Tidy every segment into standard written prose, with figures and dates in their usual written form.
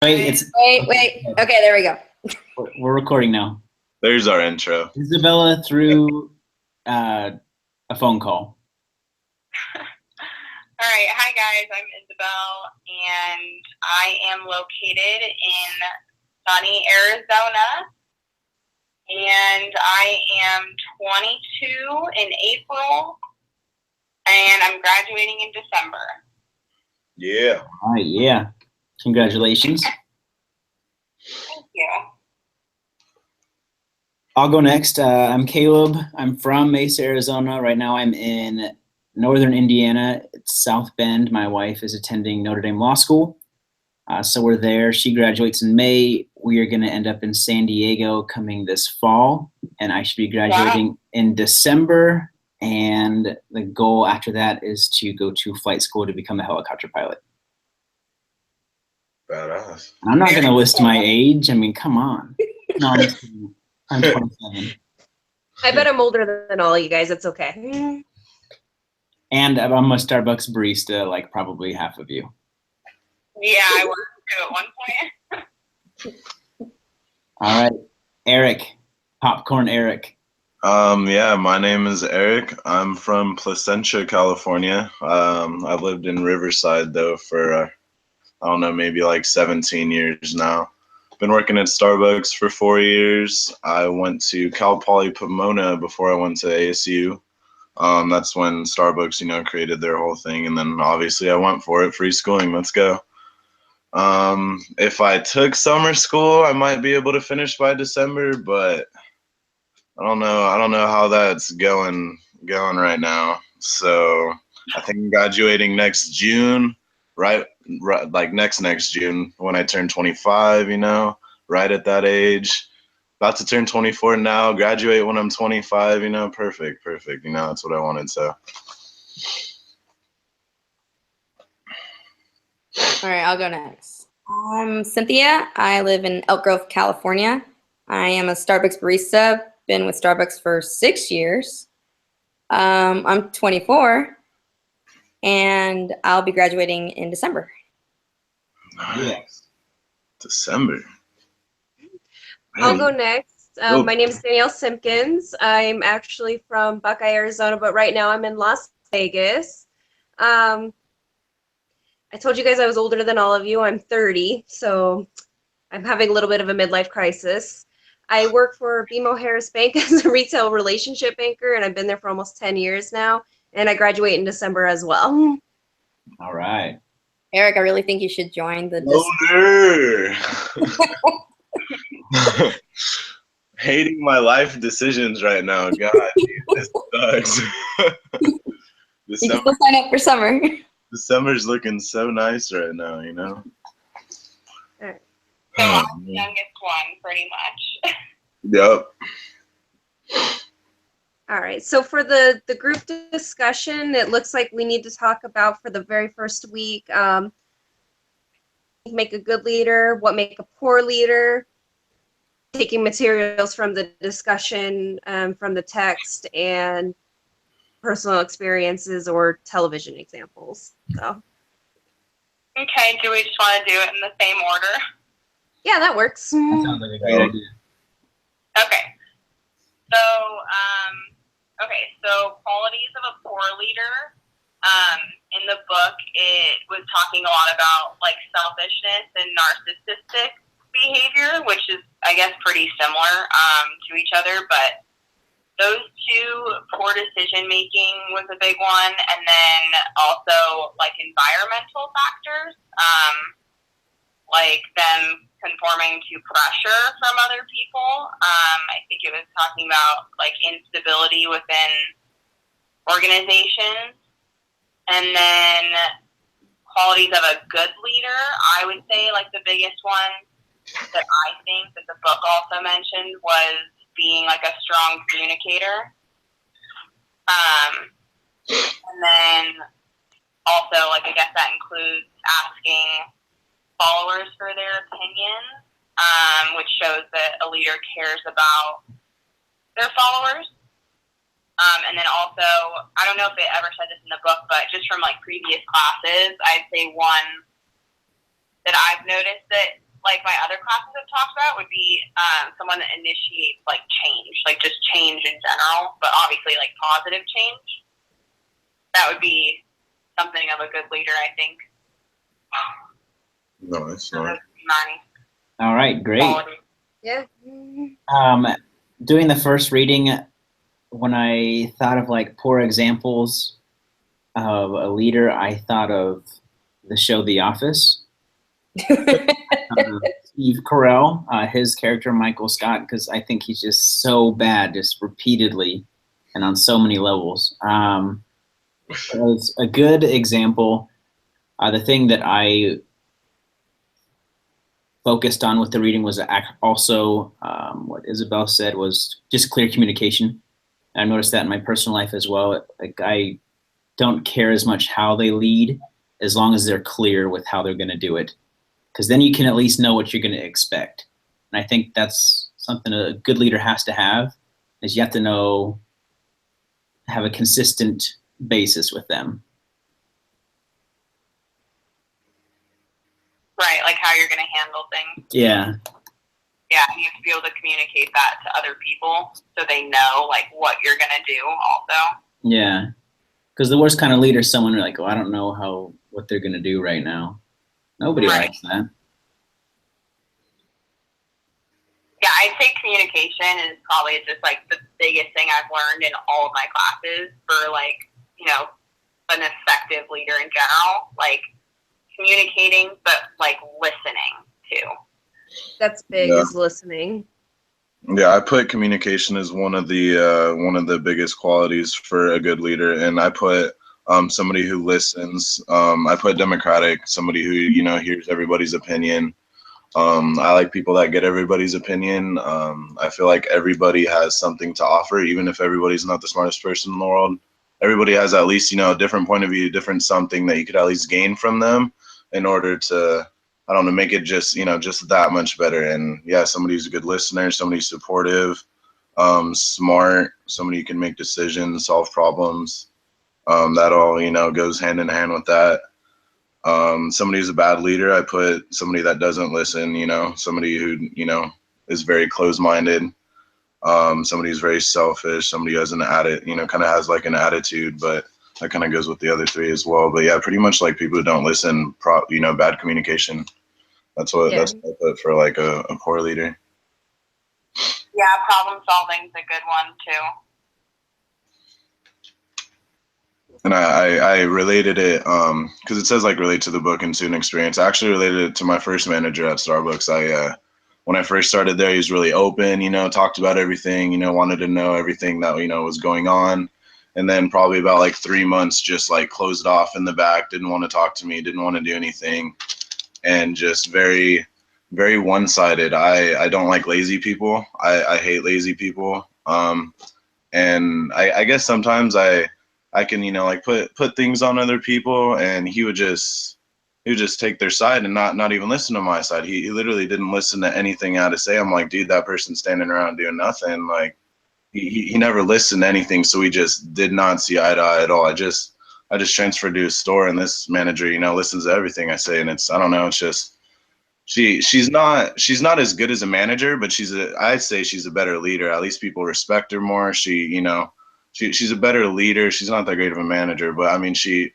Wait. Okay, there we go. We're recording now. There's our intro. Isabella through a phone call. All right. Hi, guys. I'm Isabel, and I am located in sunny Arizona, and I am 22 in April, and I'm graduating in December. Yeah. All right, yeah. Congratulations. Thank you. I'll go next. I'm Caleb. I'm from Mesa, Arizona. Right now I'm in northern Indiana. It's South Bend. My wife is attending Notre Dame Law School. So we're there. She graduates in May. We are going to end up in San Diego coming this fall. And I should be graduating in December. And the goal after that is to go to flight school to become a helicopter pilot. Badass. I'm not going to list my age. I mean, come on. No, I'm 27. I bet I'm older than all you guys. It's okay. And I'm a Starbucks barista, like probably half of you. Yeah, I worked too at one point. All right, Eric, Popcorn Eric. Yeah, my name is Eric. I'm from Placentia, California. I've lived in Riverside though for I don't know, maybe like 17 years now. Been working at Starbucks for 4 years. I went to Cal Poly Pomona before I went to ASU. That's when Starbucks, created their whole thing, and then obviously I went for it. Free schooling, let's go. If I took summer school, I might be able to finish by December, but I don't know how that's going right now. So I think I'm graduating next June, right like next June when I turn 25, right at that age. About to turn 24 now, graduate when I'm 25, perfect. That's what I wanted, so. All right, I'll go next. I'm Cynthia. I live in Elk Grove, California. I am a Starbucks barista. Been with Starbucks for 6 years. I'm 24, and I'll be graduating in December. Nice. December. I'll go next. My name is Danielle Simpkins. I'm actually from Buckeye, Arizona, but right now I'm in Las Vegas. I told you guys I was older than all of you. I'm 30, so I'm having a little bit of a midlife crisis. I work for BMO Harris Bank as a retail relationship banker, and I've been there for almost 10 years now, and I graduate in December as well. All right. Eric, I really think you should join the Hating my life decisions right now. God, this sucks. You can still sign up for summer. December's looking so nice right now, So I'm the youngest one, pretty much. Yep. All right, so for the group discussion, it looks like we need to talk about for the very first week, make a good leader, what make a poor leader, taking materials from the discussion, from the text, and personal experiences or television examples. So. Okay, do we just want to do it in the same order? Yeah, that works. That sounds like a great idea. Okay. So qualities of a poor leader. In the book, it was talking a lot about like selfishness and narcissistic behavior, which is, I guess, pretty similar to each other. But those two, poor decision making was a big one, and then also like environmental factors, like them conforming to pressure from other people. I think it was talking about like instability within organizations. And then qualities of a good leader, I would say like the biggest one that I think that the book also mentioned was being like a strong communicator. And then also, like, I guess that includes asking followers for their opinions, which shows that a leader cares about their followers. And then also, I don't know if it ever said this in the book, but just from like previous classes, I'd say one that I've noticed that like my other classes have talked about would be someone that initiates like change, like just change in general, but obviously like positive change. That would be something of a good leader, I think. Nice. So that's my All right, great. quality. Yeah. Doing the first reading, when I thought of like poor examples of a leader, I thought of the show The Office. Steve Carell, his character Michael Scott, because I think he's just so bad, just repeatedly and on so many levels. As a good example, the thing that I focused on with the reading was also what Isabel said was just clear communication. I noticed that in my personal life as well. Like I don't care as much how they lead as long as they're clear with how they're going to do it, because then you can at least know what you're going to expect. And I think that's something a good leader has to have, is you have to know, have a consistent basis with them. Right, like how you're going to handle things. Yeah. Yeah, you have to be able to communicate that to other people so they know like what you're going to do also. Yeah. Because the worst kind of leader is someone who's like, oh, I don't know what they're going to do right now. Nobody Right. likes that. Yeah, I'd say communication is probably just like the biggest thing I've learned in all of my classes for like, you know, an effective leader in general. Like communicating, but like listening too. That's big, Yeah. is listening. Yeah, I put communication as one of the biggest qualities for a good leader, and I put somebody who listens. I put democratic, somebody who hears everybody's opinion. I like people that get everybody's opinion. I feel like everybody has something to offer, even if everybody's not the smartest person in the world. Everybody has at least a different point of view, different something that you could at least gain from them in order to, I don't know, make it just just that much better. And yeah, somebody who's a good listener, somebody who's supportive, smart, somebody who can make decisions, solve problems. That all goes hand in hand with that. Somebody who's a bad leader, I put somebody that doesn't listen. Somebody who is very closed-minded. Somebody who's very selfish. Somebody who has an kind of has like an attitude, but that kind of goes with the other three as well. But yeah, pretty much like people who don't listen, bad communication. That's what I put for like a poor leader. Yeah, problem solving's a good one too. And I related it because it says like relate to the book and student experience. I actually related it to my first manager at Starbucks. When I first started there, he was really open, talked about everything, wanted to know everything that was going on. And then probably about like 3 months, just like closed off in the back, didn't want to talk to me, didn't want to do anything, and just very, very one-sided. I don't like lazy people. I hate lazy people. And I guess sometimes I can like put things on other people, and he would just take their side and not even listen to my side. He literally didn't listen to anything I had to say. I'm like, dude, that person's standing around doing nothing. Like he never listened to anything, so we just did not see eye to eye at all. I just transferred to his store, and this manager listens to everything I say, and it's, I don't know, it's just she's not as good as a manager, but I'd say she's a better leader. At least people respect her more. She's a better leader. She's not that great of a manager, but I mean, she's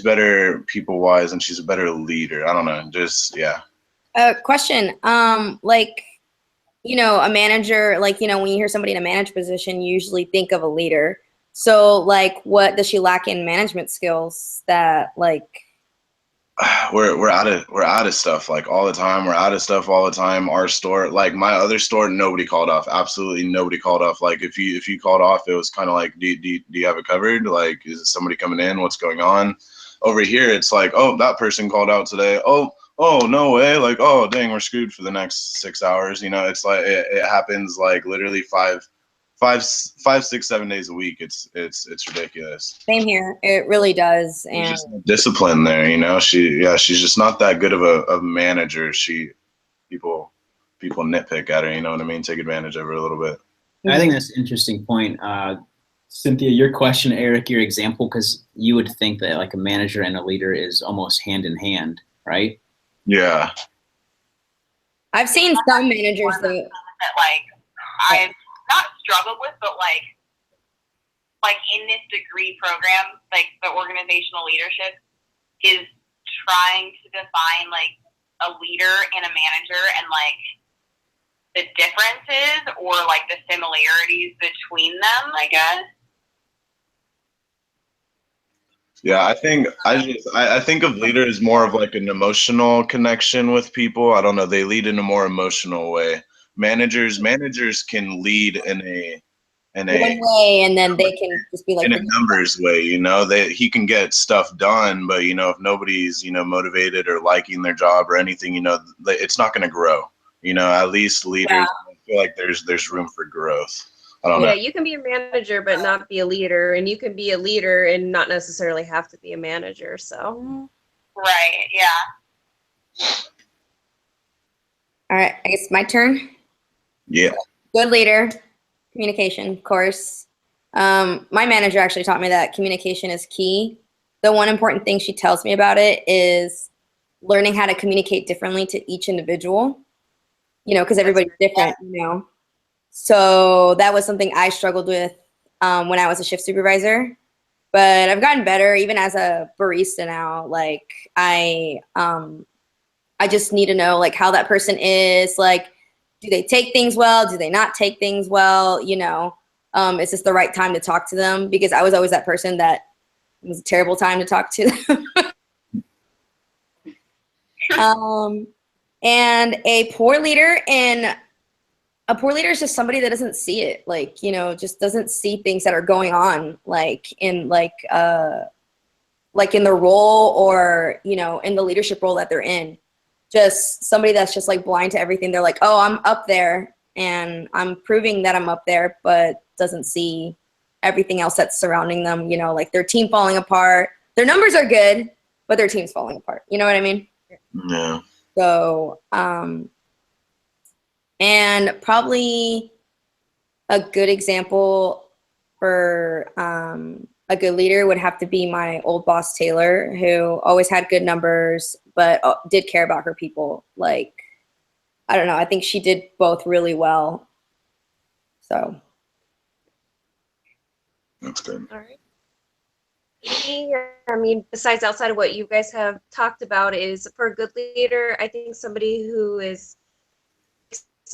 better people wise, and she's a better leader. I don't know, just yeah. Question. Like, a manager, like, when you hear somebody in a manager position, you usually think of a leader. So like, what does she lack in management skills that like? We're out of stuff like all the time. We're out of stuff all the time. Our store, like my other store, nobody called off. Absolutely nobody called off. Like if you called off, it was kind of like, do you have it covered? Like, is somebody coming in? What's going on? Over here, it's like, oh, that person called out today. Oh, no way. Like, oh, dang, we're screwed for the next 6 hours. It's like it happens like literally 5, 6, 7 days a week. It's ridiculous. Same here. It really does. There's And just no discipline there. She's just not that good of a manager. People nitpick at her. You know what I mean? Take advantage of her a little bit. I think that's an interesting point. Cynthia, your question, Eric, your example, because you would think that like a manager and a leader is almost hand in hand, right? Yeah. I've seen some managers One that that like I've not struggled with, but like in this degree program, like the organizational leadership is trying to define like a leader and a manager and like the differences or like the similarities between them, I guess. Yeah, I think of leader as more of like an emotional connection with people. I don't know, they lead in a more emotional way. Managers can lead in a one way, and then they can just be like, in a numbers way, you know, he can get stuff done, but you know, if nobody's, you know, motivated or liking their job or anything, you know, it's not going to grow. You know, at least leaders, I feel like there's room for growth. I don't know. Yeah, you can be a manager but not be a leader, and you can be a leader and not necessarily have to be a manager. So, Right, yeah. all right, I guess my turn. Yeah. Good leader, communication, of course. My manager actually taught me that communication is key. The one important thing she tells me about it is learning how to communicate differently to each individual, you know, because everybody's different, you know. So that was something I struggled with when I was a shift supervisor. But I've gotten better even as a barista now. Like I just need to know like how that person is, like, do they take things well? Do they not take things well? You know, is this the right time to talk to them? Because I was always that person that it was a terrible time to talk to them. And a poor leader is just somebody that doesn't see it, like, you know, just doesn't see things that are going on, like in the role or, you know, in the leadership role that they're in. Just somebody that's just like blind to everything. They're like, oh, I'm up there and I'm proving that I'm up there, but doesn't see everything else that's surrounding them, you know, like their team falling apart. Their numbers are good, but their team's falling apart. You know what I mean? Yeah. So, and probably a good example for a good leader would have to be my old boss, Taylor, who always had good numbers, but did care about her people. Like, I don't know. I think she did both really well. So. That's good. all right. I mean, besides outside of what you guys have talked about, is for a good leader, I think somebody who is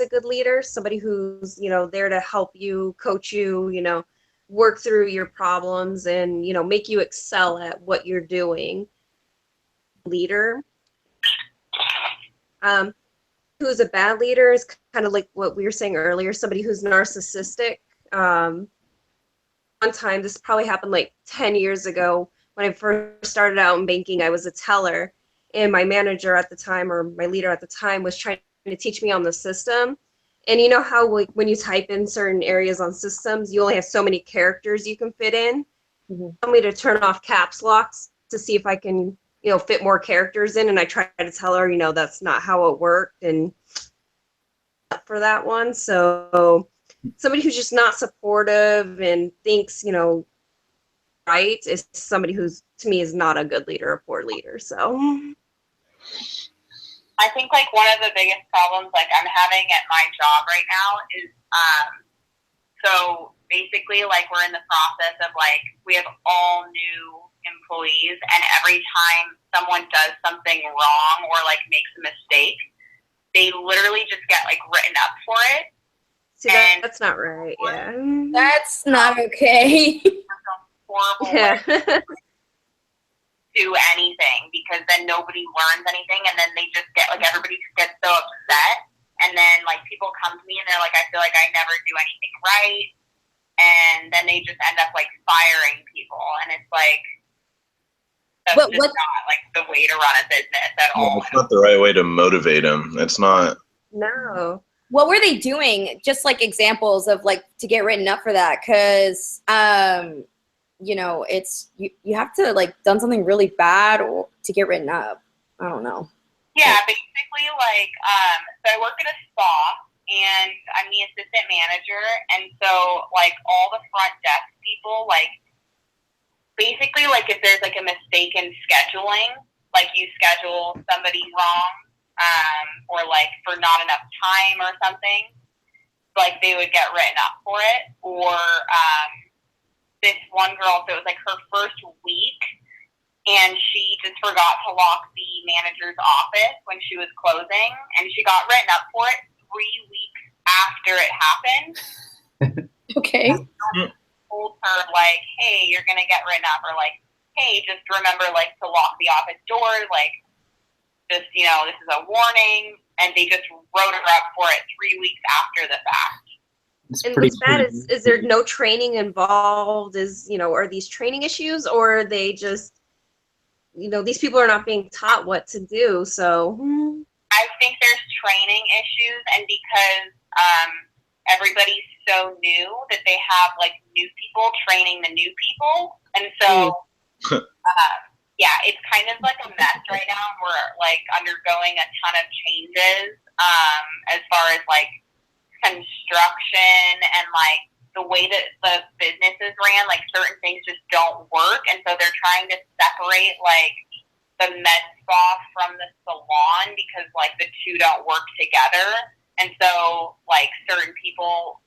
a good leader, somebody who's, you know, there to help you, coach you, you know, work through your problems and, you know, make you excel at what you're doing. Leader. Who's a bad leader is kind of like what we were saying earlier, somebody who's narcissistic. One time, this probably happened like 10 years ago, when I first started out in banking, I was a teller, and my manager at the time, or my leader at the time, was trying to teach me on the system. And you know how like when you type in certain areas on systems, you only have so many characters you can fit in? Mm-hmm. Tell me to turn off caps locks to see if I can, you know, fit more characters in. And I tried to tell her, you know, that's not how it worked, and for that one. So somebody who's just not supportive and thinks, you know, right, is somebody who's, to me, is not a good leader, a poor leader. So I think like one of the biggest problems like I'm having at my job right now is so basically like we're in the process of like we have all new employees, and every time someone does something wrong or like makes a mistake, they literally just get like written up for it. see, that's not right. Yeah, That's not okay. Horrible yeah. do anything, because then nobody learns anything, and then they just get like everybody just gets so upset, and then like people come to me and they're like, I feel like I never do anything right, and then they just end up like firing people, and it's like that's just not like the way to run a business at all. It's not the right way to motivate them. It's not. No. What were they doing? Just like examples of like to get written up for that, because you know, it's you have to like done something really bad to get written up. I don't know. Yeah, basically like so I work at a spa and I'm the assistant manager, and so like all the front desk people, like basically like if there's like a mistake in scheduling, like you schedule somebody wrong or like for not enough time or something, like they would get written up for it. Or this one girl, so it was like her first week, and she just forgot to lock the manager's office when she was closing, and she got written up for it 3 weeks after it happened. Okay. Told her like, hey, you're gonna get written up, or like, hey, just remember like to lock the office door, like just, you know, this is a warning. And they just wrote her up for it 3 weeks after the fact. And what's bad is there no training involved? Are these training issues, or are they just, these people are not being taught what to do? So I think there's training issues, and because everybody's so new that they have like new people training the new people, and so yeah, it's kind of like a mess right now. We're like undergoing a ton of changes as far as like construction and like the way that the businesses ran, like certain things just don't work, and so they're trying to separate like the med spa from the salon because like the two don't work together, and so like certain people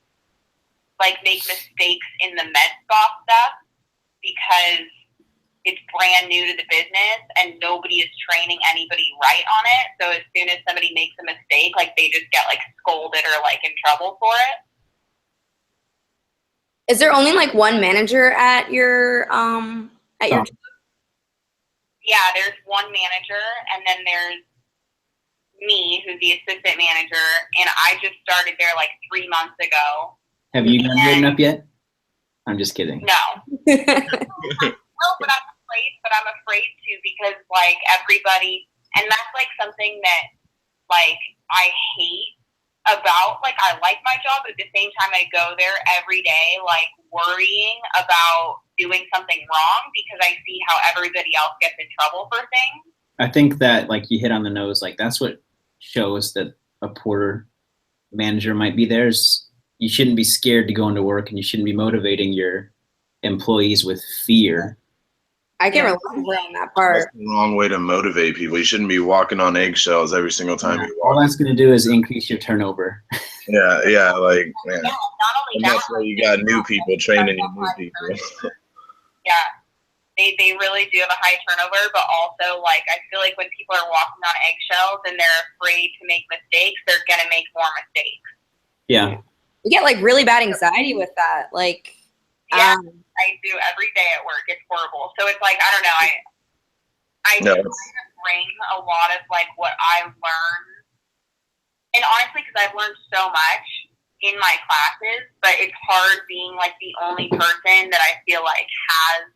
like make mistakes in the med spa stuff because it's brand new to the business and nobody is training anybody right on it. So as soon as somebody makes a mistake, like they just get like scolded or like in trouble for it. Is there only like one manager at your Yeah, there's one manager, and then there's me, who's the assistant manager, and I just started there like 3 months ago. Have you gotten written up yet? I'm just kidding. No. No, but I'm afraid to, because like everybody, and that's like something that like I hate about, like I like my job, but at the same time I go there every day like worrying about doing something wrong because I see how everybody else gets in trouble for things. I think that like you hit on the nose, like that's what shows that a poor manager might be there. Is you shouldn't be scared to go into work, and you shouldn't be motivating your employees with fear. I can relate on that part. That's the wrong way to motivate people. You shouldn't be walking on eggshells every single time you walk. All that's going to do is increase your turnover. Yeah, like, man. Yeah, not only And that, that's why you got new people training your new people. yeah, they really do have a high turnover, but also like I feel like when people are walking on eggshells and they're afraid to make mistakes, they're gonna make more mistakes. Yeah. You get like really bad anxiety with that. Like, Yeah, I do every day at work. It's horrible. So it's like, I don't know. I No, try to bring a lot of like what I learned, and honestly, because I've learned so much in my classes, but it's hard being like the only person that I feel like has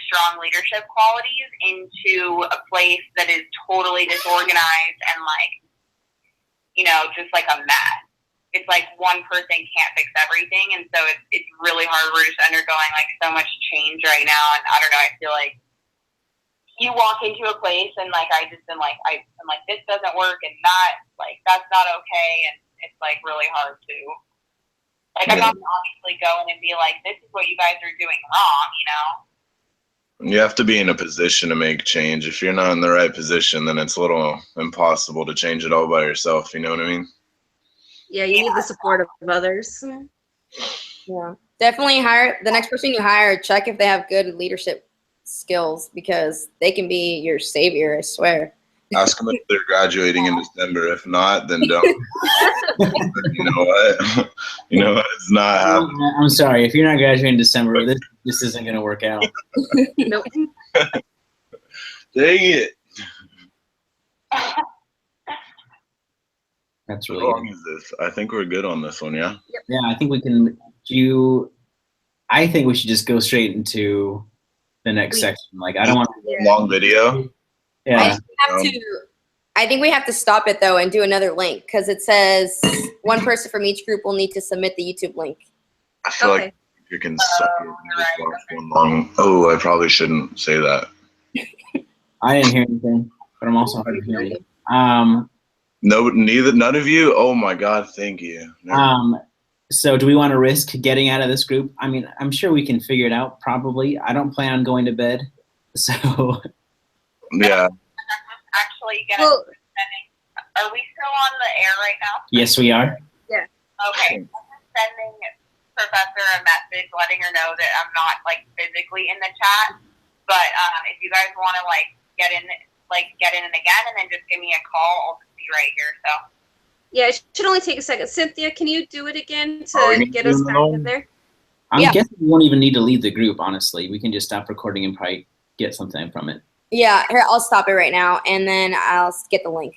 strong leadership qualities into a place that is totally disorganized and like, just like a mess. It's like one person can't fix everything, and so it's really hard. We're just undergoing like so much change right now, and I don't know. I feel like you walk into a place and like I'm like this doesn't work, and that's not okay, and it's like really hard to like I'm not gonna obviously go in and be like, this is what you guys are doing wrong, you have to be in a position to make change. If you're not in the right position, then it's a little impossible to change it all by yourself. You know what I mean? Yeah, you need the support of others. yeah, definitely hire the next person you hire. Check if they have good leadership skills, because they can be your savior. I swear. Ask them if they're graduating in December. If not, then don't. You know what? It's not happening. I'm sorry. If you're not graduating in December, this isn't going to work out. Nope. Dang it. That's How really long good. is this? I think we're good on this one, yeah? Yeah, I think we can I think we should just go straight into the next section. Like, I don't want A long video? Yeah. I think we have to stop it though and do another link, because it says one person from each group will need to submit the YouTube link. I feel like you can suck it and just watch one long. Oh, I probably shouldn't say that. I didn't hear anything, but I'm also hard of hearing. No, none of you? Oh my God, thank you. So do we want to risk getting out of this group? I mean, I'm sure we can figure it out, probably. I don't plan on going to bed, so. Yeah. actually Are we still on the air right now? Yes, we are. Okay. I'm just sending Professor a message letting her know that I'm not like physically in the chat. But if you guys want to like get in again and then just give me a call, I'll just be right here. So Yeah, it should only take a second. Cynthia, can you do it again to Oh, we need get to us do back another in one? there? I'm Yeah. guessing we won't even need to leave the group, honestly. We can just stop recording and probably get something from it. Yeah, here, I'll stop it right now, and then I'll get the link.